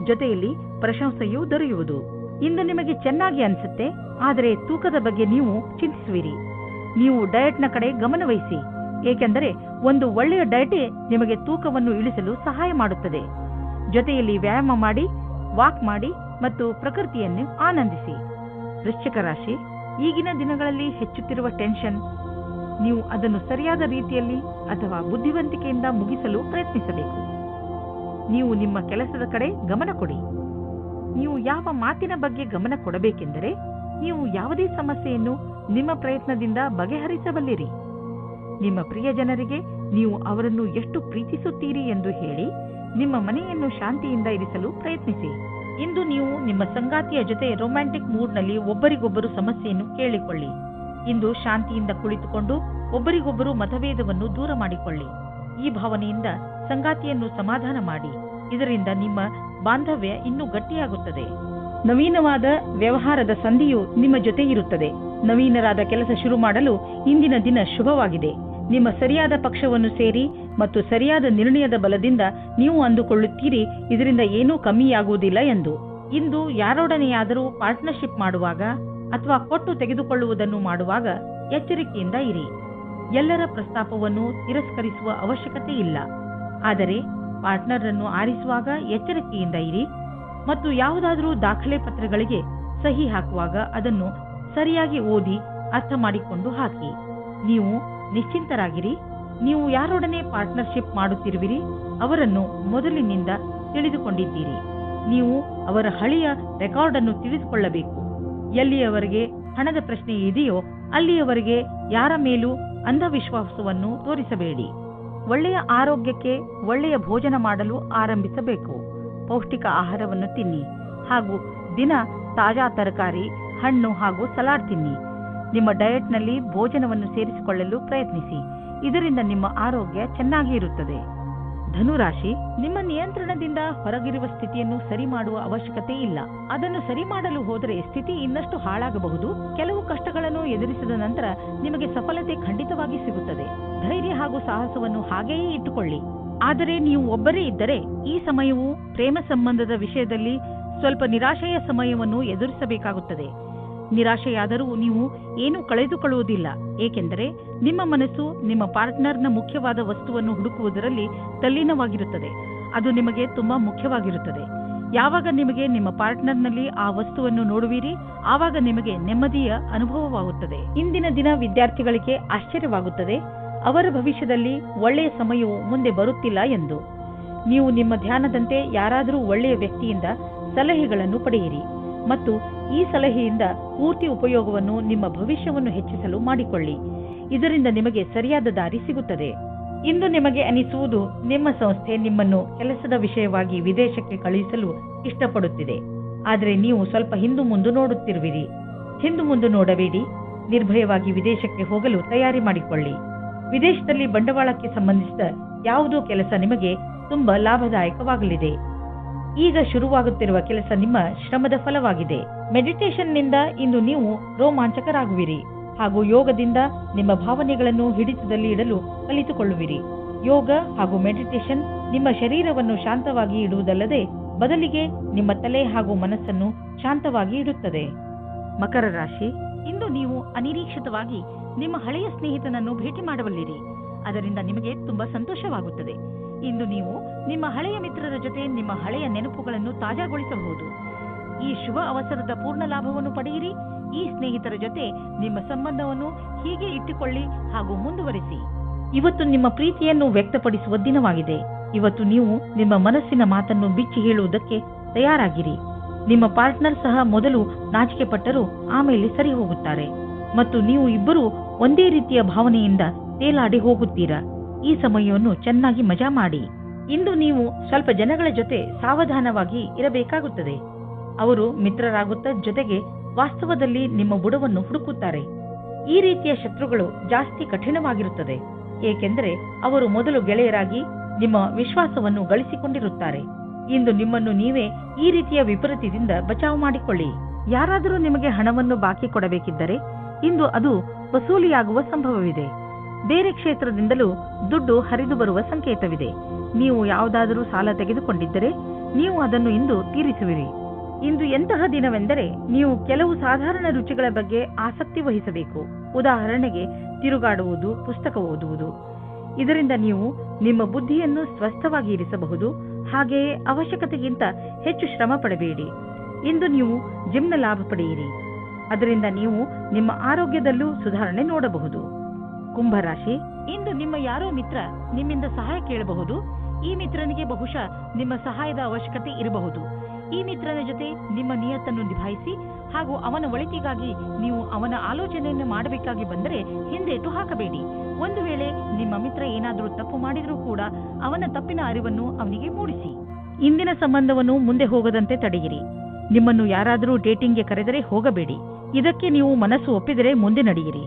ಜೊತೆಯಲ್ಲಿ ಪ್ರಶಂಸೆಯೂ ದೊರೆಯುವುದು. ಇಂದು ನಿಮಗೆ ಚೆನ್ನಾಗಿ ಅನಿಸುತ್ತೆ, ಆದರೆ ತೂಕದ ಬಗ್ಗೆ ನೀವು ಚಿಂತಿಸುವಿರಿ. ನೀವು ಡಯಟ್ನ ಕಡೆ ಗಮನವಹಿಸಿ, ಏಕೆಂದರೆ ಒಂದು ಒಳ್ಳೆಯ ಡಯಟೇ ನಿಮಗೆ ತೂಕವನ್ನು ಇಳಿಸಲು ಸಹಾಯ ಮಾಡುತ್ತದೆ. ಜೊತೆಯಲ್ಲಿ ವ್ಯಾಯಾಮ ಮಾಡಿ, ವಾಕ್ ಮಾಡಿ ಮತ್ತು ಪ್ರಕೃತಿಯನ್ನು ಆನಂದಿಸಿ. ವೃಶ್ಚಿಕ ರಾಶಿ, ಈಗಿನ ದಿನಗಳಲ್ಲಿ ಹೆಚ್ಚುತ್ತಿರುವ ಟೆನ್ಷನ್, ನೀವು ಅದನ್ನು ಸರಿಯಾದ ರೀತಿಯಲ್ಲಿ ಅಥವಾ ಬುದ್ಧಿವಂತಿಕೆಯಿಂದ ಮುಗಿಸಲು ಪ್ರಯತ್ನಿಸಬೇಕು. ನೀವು ನಿಮ್ಮ ಕೆಲಸದ ಕಡೆ ಗಮನ ಕೊಡಿ. ನೀವು ಯಾವ ಮಾತಿನ ಬಗ್ಗೆ ಗಮನ ಕೊಡಬೇಕೆಂದರೆ, ನೀವು ಯಾವುದೇ ಸಮಸ್ಯೆಯನ್ನು ನಿಮ್ಮ ಪ್ರಯತ್ನದಿಂದ ಬಗೆಹರಿಸಬಲ್ಲಿರಿ. ನಿಮ್ಮ ಪ್ರಿಯ ಜನರಿಗೆ ನೀವು ಅವರನ್ನು ಎಷ್ಟು ಪ್ರೀತಿಸುತ್ತೀರಿ ಎಂದು ಹೇಳಿ ನಿಮ್ಮ ಮನೆಯನ್ನು ಶಾಂತಿಯಿಂದ ಇರಿಸಲು ಪ್ರಯತ್ನಿಸಿ. ಇಂದು ನೀವು ನಿಮ್ಮ ಸಂಗಾತಿಯ ಜೊತೆ ರೊಮ್ಯಾಂಟಿಕ್ ಮೂಡ್ನಲ್ಲಿ ಒಬ್ಬರಿಗೊಬ್ಬರು ಸಮಸ್ಯೆಯನ್ನು ಕೇಳಿಕೊಳ್ಳಿ. ಇಂದು ಶಾಂತಿಯಿಂದ ಕುಳಿತುಕೊಂಡು ಒಬ್ಬರಿಗೊಬ್ಬರು ಮತಭೇದವನ್ನು ದೂರ ಮಾಡಿಕೊಳ್ಳಿ. ಈ ಭಾವನೆಯಿಂದ ಸಂಗಾತಿಯನ್ನು ಸಮಾಧಾನ ಮಾಡಿ. ಇದರಿಂದ ನಿಮ್ಮ ಬಾಂಧವ್ಯ ಇನ್ನೂ ಗಟ್ಟಿಯಾಗುತ್ತದೆ. ನವೀನವಾದ ವ್ಯವಹಾರದ ಸಂಧಿಯು ನಿಮ್ಮ ಜೊತೆ ಇರುತ್ತದೆ. ನವೀನರಾದ ಕೆಲಸ ಶುರು ಮಾಡಲು ಇಂದಿನ ದಿನ ಶುಭವಾಗಿದೆ. ನಿಮ್ಮ ಸರಿಯಾದ ಪಕ್ಷವನ್ನು ಸೇರಿ ಮತ್ತು ಸರಿಯಾದ ನಿರ್ಣಯದ ಬಲದಿಂದ ನೀವು ಅಂದುಕೊಳ್ಳುತ್ತೀರಿ ಇದರಿಂದ ಏನೂ ಕಮ್ಮಿಯಾಗುವುದಿಲ್ಲ ಎಂದು. ಇಂದು ಯಾರೊಡನೆಯಾದರೂ ಪಾರ್ಟ್ನರ್ಶಿಪ್ ಮಾಡುವಾಗ ಅಥವಾ ಕೊಟ್ಟು ತೆಗೆದುಕೊಳ್ಳುವುದನ್ನು ಮಾಡುವಾಗ ಎಚ್ಚರಿಕೆಯಿಂದ ಇರಿ. ಎಲ್ಲರ ಪ್ರಸ್ತಾಪವನ್ನು ತಿರಸ್ಕರಿಸುವ ಅವಶ್ಯಕತೆ ಇಲ್ಲ, ಆದರೆ ಪಾರ್ಟ್ನರ್ ಅನ್ನು ಆರಿಸುವಾಗ ಎಚ್ಚರಿಕೆಯಿಂದ ಇರಿ ಮತ್ತು ಯಾವುದಾದರೂ ದಾಖಲೆ ಪತ್ರಗಳಿಗೆ ಸಹಿ ಹಾಕುವಾಗ ಅದನ್ನು ಸರಿಯಾಗಿ ಓದಿ ಅರ್ಥ ಮಾಡಿಕೊಂಡು ಹಾಕಿ. ನೀವು ನಿಶ್ಚಿಂತರಾಗಿರಿ. ನೀವು ಯಾರೊಡನೆ ಪಾರ್ಟ್ನರ್ಶಿಪ್ ಮಾಡುತ್ತಿರುವಿರಿ ಅವರನ್ನು ಮೊದಲಿನಿಂದ ತಿಳಿದುಕೊಂಡಿದ್ದೀರಿ. ನೀವು ಅವರ ಹಳೆಯ ರೆಕಾರ್ಡ್ ಅನ್ನು ತಿಳಿದುಕೊಳ್ಳಬೇಕು. ಎಲ್ಲಿಯವರೆಗೆ ಹಣದ ಪ್ರಶ್ನೆ ಇದೆಯೋ ಅಲ್ಲಿಯವರೆಗೆ ಯಾರ ಮೇಲೂ ಅಂಧವಿಶ್ವಾಸವನ್ನು ತೋರಿಸಬೇಡಿ. ಒಳ್ಳೆಯ ಆರೋಗ್ಯಕ್ಕೆ ಒಳ್ಳೆಯ ಭೋಜನ ಮಾಡಲು ಆರಂಭಿಸಬೇಕು. ಪೌಷ್ಟಿಕ ಆಹಾರವನ್ನು ತಿನ್ನಿ ಹಾಗೂ ದಿನ ತಾಜಾ ತರಕಾರಿ, ಹಣ್ಣು ಹಾಗೂ ಸಲಾಡ್ ತಿನ್ನಿ. ನಿಮ್ಮ ಡಯಟ್ನಲ್ಲಿ ಭೋಜನವನ್ನು ಸೇರಿಸಿಕೊಳ್ಳಲು ಪ್ರಯತ್ನಿಸಿ. ಇದರಿಂದ ನಿಮ್ಮ ಆರೋಗ್ಯ ಚೆನ್ನಾಗಿ ಇರುತ್ತದೆ. ಧನುರಾಶಿ, ನಿಮ್ಮ ನಿಯಂತ್ರಣದಿಂದ ಹೊರಗಿರುವ ಸ್ಥಿತಿಯನ್ನು ಸರಿ ಮಾಡುವ ಅವಶ್ಯಕತೆ ಇಲ್ಲ. ಅದನ್ನು ಸರಿ ಮಾಡಲು ಹೋದರೆ ಸ್ಥಿತಿ ಇನ್ನಷ್ಟು ಹಾಳಾಗಬಹುದು. ಕೆಲವು ಕಷ್ಟಗಳನ್ನು ಎದುರಿಸಿದ ನಂತರ ನಿಮಗೆ ಸಫಲತೆ ಖಂಡಿತವಾಗಿ ಸಿಗುತ್ತದೆ. ಧೈರ್ಯ ಹಾಗೂ ಸಾಹಸವನ್ನು ಹಾಗೆಯೇ ಇಟ್ಟುಕೊಳ್ಳಿ. ಆದರೆ ನೀವು ಒಬ್ಬರೇ ಇದ್ದರೆ ಈ ಸಮಯವು ಪ್ರೇಮ ಸಂಬಂಧದ ವಿಷಯದಲ್ಲಿ ಸ್ವಲ್ಪ ನಿರಾಶೆಯ ಸಮಯವನ್ನು ಎದುರಿಸಬೇಕಾಗುತ್ತದೆ. ನಿರಾಶೆಯಾದರೂ ನೀವು ಏನೂ ಕಳೆದುಕೊಳ್ಳುವುದಿಲ್ಲ, ಏಕೆಂದರೆ ನಿಮ್ಮ ಮನಸ್ಸು ನಿಮ್ಮ ಪಾರ್ಟ್ನರ್ನ ಮುಖ್ಯವಾದ ವಸ್ತುವನ್ನು ಹುಡುಕುವುದರಲ್ಲಿ ತಲ್ಲೀನವಾಗಿರುತ್ತದೆ. ಅದು ನಿಮಗೆ ತುಂಬಾ ಮುಖ್ಯವಾಗಿರುತ್ತದೆ. ಯಾವಾಗ ನಿಮಗೆ ನಿಮ್ಮ ಪಾರ್ಟ್ನರ್ನಲ್ಲಿ ಆ ವಸ್ತುವನ್ನು ನೋಡುವಿರಿ, ಆವಾಗ ನಿಮಗೆ ನೆಮ್ಮದಿಯ ಅನುಭವವಾಗುತ್ತದೆ. ಇಂದಿನ ದಿನ ವಿದ್ಯಾರ್ಥಿಗಳಿಗೆ ಆಶ್ಚರ್ಯವಾಗುತ್ತದೆ ಅವರ ಭವಿಷ್ಯದಲ್ಲಿ ಒಳ್ಳೆಯ ಸಮಯವು ಮುಂದೆ ಬರುತ್ತಿಲ್ಲ ಎಂದು. ನೀವು ನಿಮ್ಮ ಧ್ಯಾನದಂತೆ ಯಾರಾದರೂ ಒಳ್ಳೆಯ ವ್ಯಕ್ತಿಯಿಂದ ಸಲಹೆಗಳನ್ನು ಪಡೆಯಿರಿ ಮತ್ತು ಈ ಸಲಹೆಯಿಂದ ಪೂರ್ತಿ ಉಪಯೋಗವನ್ನು ನಿಮ್ಮ ಭವಿಷ್ಯವನ್ನು ಹೆಚ್ಚಿಸಲು ಮಾಡಿಕೊಳ್ಳಿ. ಇದರಿಂದ ನಿಮಗೆ ಸರಿಯಾದ ದಾರಿ ಸಿಗುತ್ತದೆ. ಇಂದು ನಿಮಗೆ ಅನಿಸುವುದು ನಿಮ್ಮ ಸಂಸ್ಥೆ ನಿಮ್ಮನ್ನು ಕೆಲಸದ ವಿಷಯವಾಗಿ ವಿದೇಶಕ್ಕೆ ಕಳುಹಿಸಲು ಇಷ್ಟಪಡುತ್ತಿದೆ. ಆದರೆ ನೀವು ಸ್ವಲ್ಪ ಹಿಂದು ಮುಂದು ನೋಡುತ್ತಿರುವಿರಿ. ಹಿಂದು ಮುಂದು ನೋಡಬೇಡಿ, ನಿರ್ಭಯವಾಗಿ ವಿದೇಶಕ್ಕೆ ಹೋಗಲು ತಯಾರಿ ಮಾಡಿಕೊಳ್ಳಿ. ವಿದೇಶದಲ್ಲಿ ಬಂಡವಾಳಕ್ಕೆ ಸಂಬಂಧಿಸಿದ ಯಾವುದೋ ಕೆಲಸ ನಿಮಗೆ ತುಂಬಾ ಲಾಭದಾಯಕವಾಗಲಿದೆ. ಈಗ ಶುರುವಾಗುತ್ತಿರುವ ಕೆಲಸ ನಿಮ್ಮ ಶ್ರಮದ ಫಲವಾಗಿದೆ. ಮೆಡಿಟೇಷನ್ನಿಂದ ಇಂದು ನೀವು ರೋಮಾಂಚಕರಾಗುವಿರಿ ಹಾಗೂ ಯೋಗದಿಂದ ನಿಮ್ಮ ಭಾವನೆಗಳನ್ನು ಹಿಡಿತದಲ್ಲಿ ಇಡಲು ಕಲಿತುಕೊಳ್ಳುವಿರಿ. ಯೋಗ ಹಾಗೂ ಮೆಡಿಟೇಷನ್ ನಿಮ್ಮ ಶರೀರವನ್ನು ಶಾಂತವಾಗಿ ಇಡುವುದಲ್ಲದೆ ಬದಲಿಗೆ ನಿಮ್ಮ ತಲೆ ಹಾಗೂ ಮನಸ್ಸನ್ನು ಶಾಂತವಾಗಿ ಇಡುತ್ತದೆ. ಮಕರ ರಾಶಿ, ಇಂದು ನೀವು ಅನಿರೀಕ್ಷಿತವಾಗಿ ನಿಮ್ಮ ಹಳೆಯ ಸ್ನೇಹಿತನನ್ನು ಭೇಟಿ ಮಾಡಬಲ್ಲಿರಿ. ಅದರಿಂದ ನಿಮಗೆ ತುಂಬಾ ಸಂತೋಷವಾಗುತ್ತದೆ. ಇಂದು ನೀವು ನಿಮ್ಮ ಹಳೆಯ ಮಿತ್ರರ ಜೊತೆ ನಿಮ್ಮ ಹಳೆಯ ನೆನಪುಗಳನ್ನು ತಾಜಾಗೊಳಿಸಬಹುದು. ಈ ಶುಭ ಅವಸರದ ಪೂರ್ಣ ಲಾಭವನ್ನು ಪಡೆಯಿರಿ. ಈ ಸ್ನೇಹಿತರ ಜೊತೆ ನಿಮ್ಮ ಸಂಬಂಧವನ್ನು ಹೀಗೆ ಇಟ್ಟುಕೊಳ್ಳಿ ಹಾಗೂ ಮುಂದುವರಿಸಿ. ಇವತ್ತು ನಿಮ್ಮ ಪ್ರೀತಿಯನ್ನು ವ್ಯಕ್ತಪಡಿಸುವ ದಿನವಾಗಿದೆ. ಇವತ್ತು ನೀವು ನಿಮ್ಮ ಮನಸ್ಸಿನ ಮಾತನ್ನು ಬಿಚ್ಚಿ ಹೇಳುವುದಕ್ಕೆ ತಯಾರಾಗಿರಿ. ನಿಮ್ಮ ಪಾರ್ಟ್ನರ್ ಸಹ ಮೊದಲು ನಾಚಿಕೆ ಪಟ್ಟರೂ ಆಮೇಲೆ ಸರಿ ಹೋಗುತ್ತಾರೆ ಮತ್ತು ನೀವು ಇಬ್ಬರೂ ಒಂದೇ ರೀತಿಯ ಭಾವನೆಯಿಂದ ತೇಲಾಡಿ ಹೋಗುತ್ತೀರಾ. ಈ ಸಮಯವನ್ನು ಚೆನ್ನಾಗಿ ಮಜಾ ಮಾಡಿ. ಇಂದು ನೀವು ಸ್ವಲ್ಪ ಜನಗಳ ಜೊತೆ ಸಾವಧಾನವಾಗಿ ಇರಬೇಕಾಗುತ್ತದೆ. ಅವರು ಮಿತ್ರರಾಗುತ್ತಾ ಜೊತೆಗೆ ವಾಸ್ತವದಲ್ಲಿ ನಿಮ್ಮ ಬುಡವನ್ನು ಹುಡುಕುತ್ತಾರೆ. ಈ ರೀತಿಯ ಶತ್ರುಗಳು ಜಾಸ್ತಿ ಕಠಿಣವಾಗಿರುತ್ತದೆ, ಏಕೆಂದರೆ ಅವರು ಮೊದಲು ಗೆಳೆಯರಾಗಿ ನಿಮ್ಮ ವಿಶ್ವಾಸವನ್ನು ಗಳಿಸಿಕೊಂಡಿರುತ್ತಾರೆ. ಇಂದು ನಿಮ್ಮನ್ನು ನೀವೇ ಈ ರೀತಿಯ ವಿಪರೀತದಿಂದ ಬಚಾವ್ ಮಾಡಿಕೊಳ್ಳಿ. ಯಾರಾದರೂ ನಿಮಗೆ ಹಣವನ್ನು ಬಾಕಿ ಕೊಡಬೇಕಿದ್ದರೆ ಇಂದು ಅದು ವಸೂಲಿಯಾಗುವ ಸಂಭವವಿದೆ. ಬೇರೆ ಕ್ಷೇತ್ರದಿಂದಲೂ ದುಡ್ಡು ಹರಿದು ಬರುವ ಸಂಕೇತವಿದೆ. ನೀವು ಯಾವುದಾದರೂ ಸಾಲ ತೆಗೆದುಕೊಂಡಿದ್ದರೆ ನೀವು ಅದನ್ನು ಇಂದು ತೀರಿಸುವಿರಿ. ಇಂದು ಎಂತಹ ದಿನವೆಂದರೆ ನೀವು ಕೆಲವು ಸಾಧಾರಣ ರುಚಿಗಳ ಬಗ್ಗೆ ಆಸಕ್ತಿ ವಹಿಸಬೇಕು. ಉದಾಹರಣೆಗೆ ತಿರುಗಾಡುವುದು, ಪುಸ್ತಕ ಓದುವುದು. ಇದರಿಂದ ನೀವು ನಿಮ್ಮ ಬುದ್ಧಿಯನ್ನು ಸ್ವಸ್ಥವಾಗಿ ಇರಿಸಬಹುದು. ಹಾಗೆಯೇ ಅವಶ್ಯಕತೆಗಿಂತ ಹೆಚ್ಚು ಶ್ರಮ ಪಡಬೇಡಿ. ಇಂದು ನೀವು ಜಿಮ್ನ ಲಾಭ ಪಡೆಯಿರಿ. ಅದರಿಂದ ನೀವು ನಿಮ್ಮ ಆರೋಗ್ಯದಲ್ಲೂ ಸುಧಾರಣೆ ನೋಡಬಹುದು. ಕುಂಭರಾಶಿ, ಇಂದು ನಿಮ್ಮ ಯಾರೋ ಮಿತ್ರ ನಿಮ್ಮಿಂದ ಸಹಾಯ ಕೇಳಬಹುದು. ಈ ಮಿತ್ರನಿಗೆ ಬಹುಶಃ ನಿಮ್ಮ ಸಹಾಯದ ಅವಶ್ಯಕತೆ ಇರಬಹುದು. ಈ ಮಿತ್ರನ ಜೊತೆ ನಿಮ್ಮ ನಿಯತ್ತನ್ನು ನಿಭಾಯಿಸಿ ಹಾಗೂ ಅವನ ಒಳಿತಿಗಾಗಿ ನೀವು ಅವನ ಆಲೋಚನೆಯನ್ನು ಮಾಡಬೇಕಾಗಿ ಬಂದರೆ ಹಿಂದೇಟು ಹಾಕಬೇಡಿ. ಒಂದು ವೇಳೆ ನಿಮ್ಮ ಮಿತ್ರ ಏನಾದರೂ ತಪ್ಪು ಮಾಡಿದರೂ ಕೂಡ ಅವನ ತಪ್ಪಿನ ಅರಿವನ್ನು ಅವನಿಗೆ ಮೂಡಿಸಿ. ಇಂದಿನ ಸಂಬಂಧವನ್ನು ಮುಂದೆ ಹೋಗದಂತೆ ತಡೆಯಿರಿ. ನಿಮ್ಮನ್ನು ಯಾರಾದರೂ ಡೇಟಿಂಗ್ಗೆ ಕರೆದರೆ ಹೋಗಬೇಡಿ. ಇದಕ್ಕೆ ನೀವು ಮನಸ್ಸು ಒಪ್ಪಿದರೆ ಮುಂದೆ ನಡೆಯಿರಿ.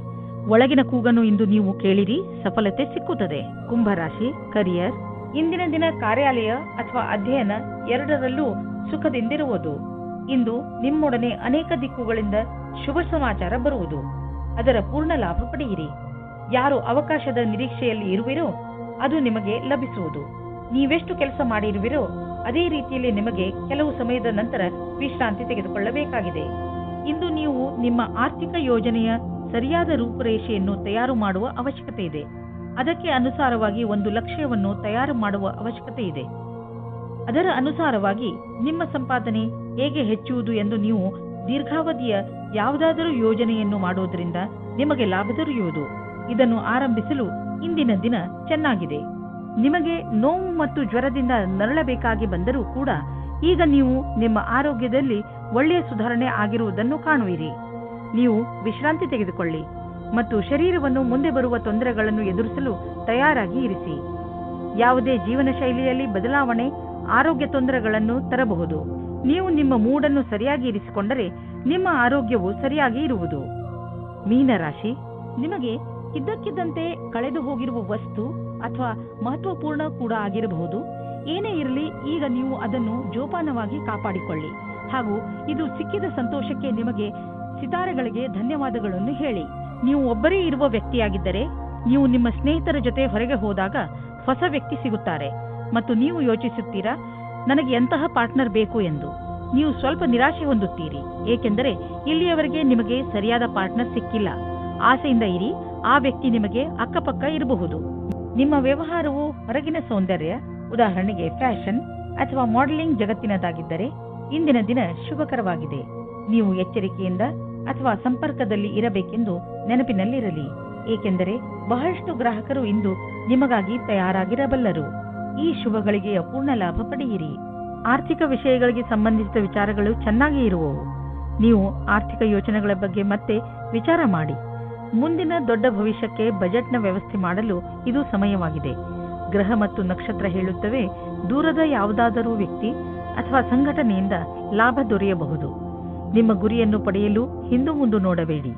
ಒಳಗಿನ ಕೂಗನ್ನು ಇಂದು ನೀವು ಕೇಳಿರಿ, ಸಫಲತೆ ಸಿಕ್ಕುತ್ತದೆ. ಕುಂಭರಾಶಿ, ಕರಿಯರ್. ಇಂದಿನ ದಿನ ಕಾರ್ಯಾಲಯ ಅಥವಾ ಅಧ್ಯಯನ ಎರಡರಲ್ಲೂ ಸುಖದಿಂದಿರುವುದು. ಇಂದು ನಿಮ್ಮೊಡನೆ ಅನೇಕ ದಿಕ್ಕುಗಳಿಂದ ಶುಭ ಸಮಾಚಾರ ಬರುವುದು. ಅದರ ಪೂರ್ಣ ಲಾಭ ಪಡೆಯಿರಿ. ಯಾರು ಅವಕಾಶದ ನಿರೀಕ್ಷೆಯಲ್ಲಿ ಇರುವಿರೋ ಅದು ನಿಮಗೆ ಲಭಿಸುವುದು. ನೀವೆಷ್ಟು ಕೆಲಸ ಮಾಡಿರುವಿರೋ ಅದೇ ರೀತಿಯಲ್ಲಿ ನಿಮಗೆ ಕೆಲವು ಸಮಯದ ನಂತರ ವಿಶ್ರಾಂತಿ ತೆಗೆದುಕೊಳ್ಳಬೇಕಾಗಿದೆ. ಇಂದು ನೀವು ನಿಮ್ಮ ಆರ್ಥಿಕ ಯೋಜನೆಯ ಸರಿಯಾದ ರೂಪುರೇಷೆಯನ್ನು ತಯಾರು ಮಾಡುವ ಅವಶ್ಯಕತೆ ಇದೆ. ಅದಕ್ಕೆ ಅನುಸಾರವಾಗಿ ಒಂದು ಲಕ್ಷ್ಯವನ್ನು ತಯಾರು ಮಾಡುವ ಅವಶ್ಯಕತೆ ಇದೆ. ಅದರ ಅನುಸಾರವಾಗಿ ನಿಮ್ಮ ಸಂಪಾದನೆ ಹೇಗೆ ಹೆಚ್ಚುವುದು ಎಂದು ನೀವು ದೀರ್ಘಾವಧಿಯ ಯಾವುದಾದರೂ ಯೋಜನೆಯನ್ನು ಮಾಡುವುದರಿಂದ ನಿಮಗೆ ಲಾಭ ದೊರೆಯುವುದು. ಇದನ್ನು ಆರಂಭಿಸಲು ಇಂದಿನ ದಿನ ಚೆನ್ನಾಗಿದೆ. ನಿಮಗೆ ನೋವು ಮತ್ತು ಜ್ವರದಿಂದ ನರಳಬೇಕಾಗಿ ಬಂದರೂ ಕೂಡ ಈಗ ನೀವು ನಿಮ್ಮ ಆರೋಗ್ಯದಲ್ಲಿ ಒಳ್ಳೆಯ ಸುಧಾರಣೆ ಆಗಿರುವುದನ್ನು ಕಾಣುವಿರಿ. ನೀವು ವಿಶ್ರಾಂತಿ ತೆಗೆದುಕೊಳ್ಳಿ ಮತ್ತು ಶರೀರವನ್ನು ಮುಂದೆ ಬರುವ ತೊಂದರೆಗಳನ್ನು ಎದುರಿಸಲು ತಯಾರಾಗಿ ಇರಿಸಿ. ಯಾವುದೇ ಜೀವನ ಶೈಲಿಯಲ್ಲಿ ಬದಲಾವಣೆ ಆರೋಗ್ಯ ತೊಂದರೆಗಳನ್ನು ತರಬಹುದು. ನೀವು ನಿಮ್ಮ ಮೂಡನ್ನು ಸರಿಯಾಗಿ ಇರಿಸಿಕೊಂಡರೆ ನಿಮ್ಮ ಆರೋಗ್ಯವು ಸರಿಯಾಗಿ ಇರುವುದು. ಮೀನರಾಶಿ, ನಿಮಗೆ ಇದ್ದಕ್ಕಿದ್ದಂತೆ ಕಳೆದು ಹೋಗಿರುವ ವಸ್ತು ಅಥವಾ ಮಹತ್ವಪೂರ್ಣ ಕೂಡ ಆಗಿರಬಹುದು. ಏನೇ ಇರಲಿ, ಈಗ ನೀವು ಅದನ್ನು ಜೋಪಾನವಾಗಿ ಕಾಪಾಡಿಕೊಳ್ಳಿ ಹಾಗೂ ಇದು ಸಿಕ್ಕಿದ ಸಂತೋಷಕ್ಕೆ ನಿಮಗೆ ಸಿತಾರೆಗಳಿಗೆ ಧನ್ಯವಾದಗಳನ್ನು ಹೇಳಿ. ನೀವು ಒಬ್ಬರೇ ಇರುವ ವ್ಯಕ್ತಿಯಾಗಿದ್ದರೆ ನೀವು ನಿಮ್ಮ ಸ್ನೇಹಿತರ ಜೊತೆ ಹೊರಗೆ ಹೋದಾಗ ಹೊಸ ವ್ಯಕ್ತಿ ಸಿಗುತ್ತಾರೆ ಮತ್ತು ನೀವು ಯೋಚಿಸುತ್ತೀರಾ, ನನಗೆ ಎಂತಹ ಪಾರ್ಟ್ನರ್ ಬೇಕು ಎಂದು. ನೀವು ಸ್ವಲ್ಪ ನಿರಾಶೆ ಹೊಂದುತ್ತೀರಿ, ಏಕೆಂದರೆ ಇಲ್ಲಿಯವರೆಗೆ ನಿಮಗೆ ಸರಿಯಾದ ಪಾರ್ಟ್ನರ್ ಸಿಕ್ಕಿಲ್ಲ. ಆಸೆಯಿಂದ ಇರಿ, ಆ ವ್ಯಕ್ತಿ ನಿಮಗೆ ಅಕ್ಕಪಕ್ಕ ಇರಬಹುದು. ನಿಮ್ಮ ವ್ಯವಹಾರವು ಹೊರಗಿನ ಸೌಂದರ್ಯ, ಉದಾಹರಣೆಗೆ ಫ್ಯಾಷನ್, ಅಥವಾ ಮಾಡೆಲಿಂಗ್ ಜಗತ್ತಿನದಾಗಿದ್ದರೆ ಇಂದಿನ ದಿನ ಶುಭಕರವಾಗಿದೆ. ನೀವು ಎಚ್ಚರಿಕೆಯಿಂದ ಅಥವಾ ಸಂಪರ್ಕದಲ್ಲಿ ಇರಬೇಕೆಂದು ನೆನಪಿನಲ್ಲಿರಲಿ, ಏಕೆಂದರೆ ಬಹಳಷ್ಟು ಗ್ರಾಹಕರು ಇಂದು ನಿಮಗಾಗಿ ತಯಾರಾಗಿರಬಲ್ಲರು. ಈ ಶುಭ ಗಳಿಗೆಯ ಪೂರ್ಣ ಲಾಭ ಪಡೆಯಿರಿ. ಆರ್ಥಿಕ ವಿಷಯಗಳಿಗೆ ಸಂಬಂಧಿಸಿದ ವಿಚಾರಗಳು ಚೆನ್ನಾಗಿ ಇರುವವು. ನೀವು ಆರ್ಥಿಕ ಯೋಜನೆಗಳ ಬಗ್ಗೆ ಮತ್ತೆ ವಿಚಾರ ಮಾಡಿ. ಮುಂದಿನ ದೊಡ್ಡ ಭವಿಷ್ಯಕ್ಕೆ ಬಜೆಟ್ನ ವ್ಯವಸ್ಥೆ ಮಾಡಲು ಇದು ಸಮಯವಾಗಿದೆ. ಗ್ರಹ ಮತ್ತು ನಕ್ಷತ್ರ ಹೇಳುತ್ತವೆ, ದೂರದ ಯಾವುದಾದರೂ ವ್ಯಕ್ತಿ ಅಥವಾ ಸಂಘಟನೆಯಿಂದ ಲಾಭ ದೊರೆಯಬಹುದು. ನಿಮ್ಮ ಗುರಿಯನ್ನು ಪಡೆಯಲು ಹಿಂದು ಮುಂದು ನೋಡಬೇಡಿ.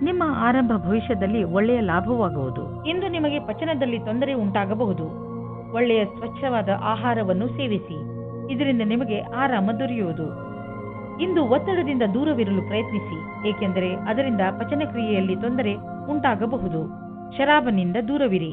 ನಿಮ್ಮ ಆರಂಭ ಭವಿಷ್ಯದಲ್ಲಿ ಒಳ್ಳೆಯ ಲಾಭವಾಗುವುದು. ಇಂದು ನಿಮಗೆ ಪಚನದಲ್ಲಿ ತೊಂದರೆ ಉಂಟಾಗಬಹುದು. ಒಳ್ಳೆಯ ಸ್ವಚ್ಛವಾದ ಆಹಾರವನ್ನು ಸೇವಿಸಿ, ಇದರಿಂದ ನಿಮಗೆ ಆರಾಮ ದೊರೆಯುವುದು. ಇಂದು ಒತ್ತಡದಿಂದ ದೂರವಿರಲು ಪ್ರಯತ್ನಿಸಿ, ಏಕೆಂದರೆ ಅದರಿಂದ ಪಚನಕ್ರಿಯೆಯಲ್ಲಿ ತೊಂದರೆ ಉಂಟಾಗಬಹುದು. ಶರಾಬನಿಂದ ದೂರವಿರಿ.